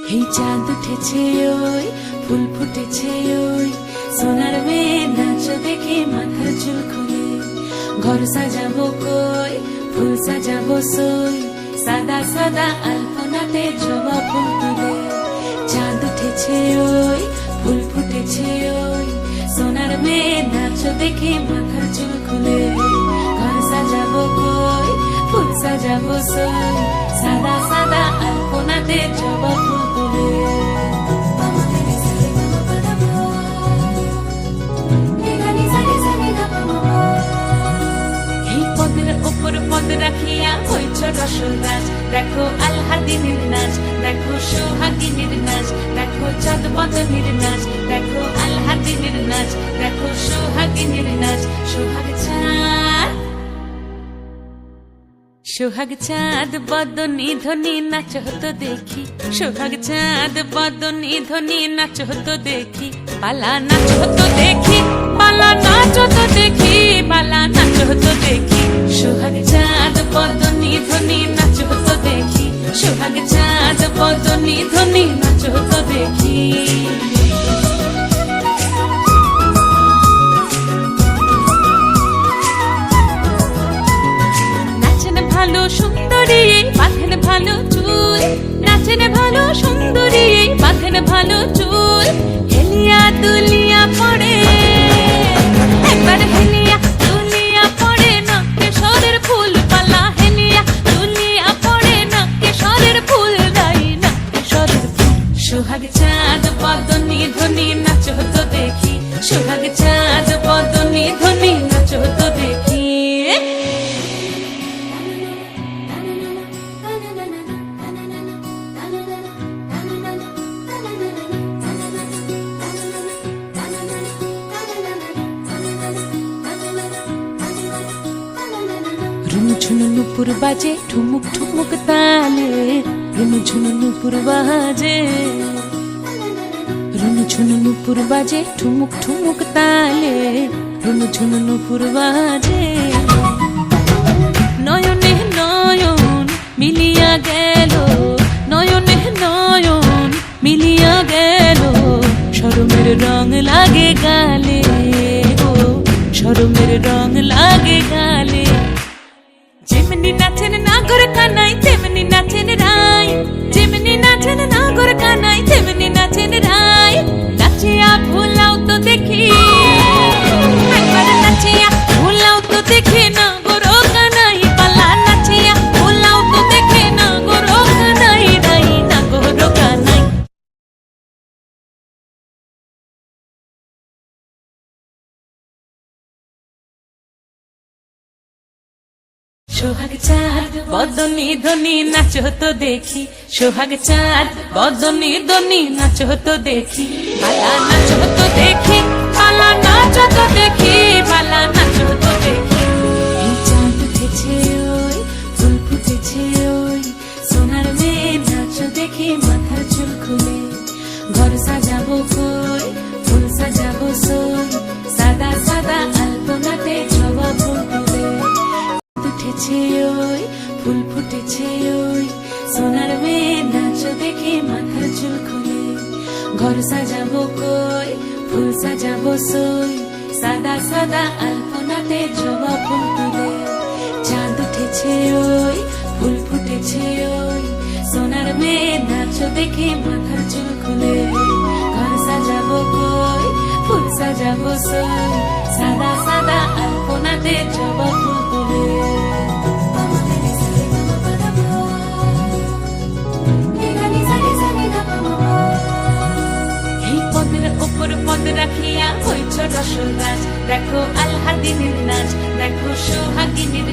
এই চাঁদ উঠেছে ওই ফুল ফুটেছে ওই সোনার মেয়ে নাচ দেখে মাথার চুল খুলে ঘর সাজাবো কই ফুল সাজাবো সই সাদা সাদা আলপনাতে জবা ফুল তুলে চাঁদ উঠেছে ওই ফুল ফুটেছে ওই সোনার মেয়ে নাচ দেখে মাথার চুল খুলে ঘর সাজাবো কই ফুল সাজাবো সই সাদা সাদা আলপনাতে জবা ফুল তুলে এই পদের ওপর পদ রাখিয়া হইছ রসরাজ দেখো আলহাদিনের নাচ দেখো সোহাগিনীর নাচ দেখো চাঁদ বদনের নাচ দেখো আলহাদিনের নাচ দেখো সোহাগিনীর নাচ সোহাগ চাঁদ বদনী ধ্বনি নাচ হতো দেখি সোহাগ চাঁদ বদনী ধ্বনি নাচ হতো দেখি পালা নাচ হতো দেখি পালা নাচ হতো দেখি পালা নাচ হতো দেখি সোহাগ চাঁদ বদনী ধ্বনি নাচ হতো দেখি সোহাগ চাঁদ বদনী ধ্বনি নাচ হতো দেখি ভালো সুন্দরী বাঁধেন ভালো চুল নাচেন ভালো সুন্দরী বাঁধেন ভালো চুল হেলিয়া দুলিয়া পড়ে একবার হেলিয়া দুলিয়া পড়ে নকে সরের ফুল পালা হেলিয়া দুলিয়া পড়ে নকে সরের ফুল দাই নকে সরের ফুল সোহাগ চাঁদ বদনী ধ্বনি নাচ হতো দেখি সোহাগ চাঁদ বদনী ধ্বনি নাচ হতো দেখি ঝুনু নুপুর বাজে ঠুমুক ঠুমুক তালে রুনু ঝুনু নুপুর বাজে রুনু ঝুনু নুপুর বাজে ঠুমুক ঠুমুক তালে রুনু ঝুনু নুপুর বাজে নয়নে নয়ন মিলিয়া গেল নয়নে নয়ন মিলিয়া গেল শরমের রং লাগে গালে ও শরমের রং লাগে গালে যেমনি নাচেন নাগর কানাই তেমনি নাচেন রাই যেমনি নাচেন নাগর কানাই তেমনি নাচেন রাই নাচিয়া ভুলাও তো দেখি একবার নাচিয়া ভুলাও তো দেখি নাগর কানাই পালা নাচিয়া ভুলাও তো দেখি নাগর কানাই রাই নাগর কানাই সোহাগ চাঁদ বদনী ধ্বনি নাচ হতো দেখি সোহাগ চাঁদ বদনী ধ্বনি নাচ হতো দেখি পালা নাচ হতো দেখি পালা নাচ হতো দেখি পালা নাচ হতো দেখি এই চাঁদ উঠেছে ওই ফুল ফুটেছে ওই সোনার মেয়ে নাচ দেখে মাথার চুল খুলে ঘর সাজাবো কই ফুল সাজাবো সই সাদা সাদা আলপনাতে জবা ফুল তুলে উঠেছে ওই ফুল ফুটেছে ওই সোনার মেয়ে নাচ দেখে মাথার চুল খুলে ঘর সাজাবো কই ফুল সাজাবো সই সাদা সাদা আলপনাতে জবা ফুল তুলে চাঁদ উঠেছে ওই ফুল ফুটেছে ওই সোনার মেয়ে নাচ দেখে মাথার চুল খুলে ঘর সাজাবো কই ফুল সাজাবো সই সাদা সাদা আলপনাতে জবা ফুল তুলে ওপর পদ রাখিয়া হইছ রসরাজ দেখো আলহাদিনের নাচ দেখো সোহাগিনীর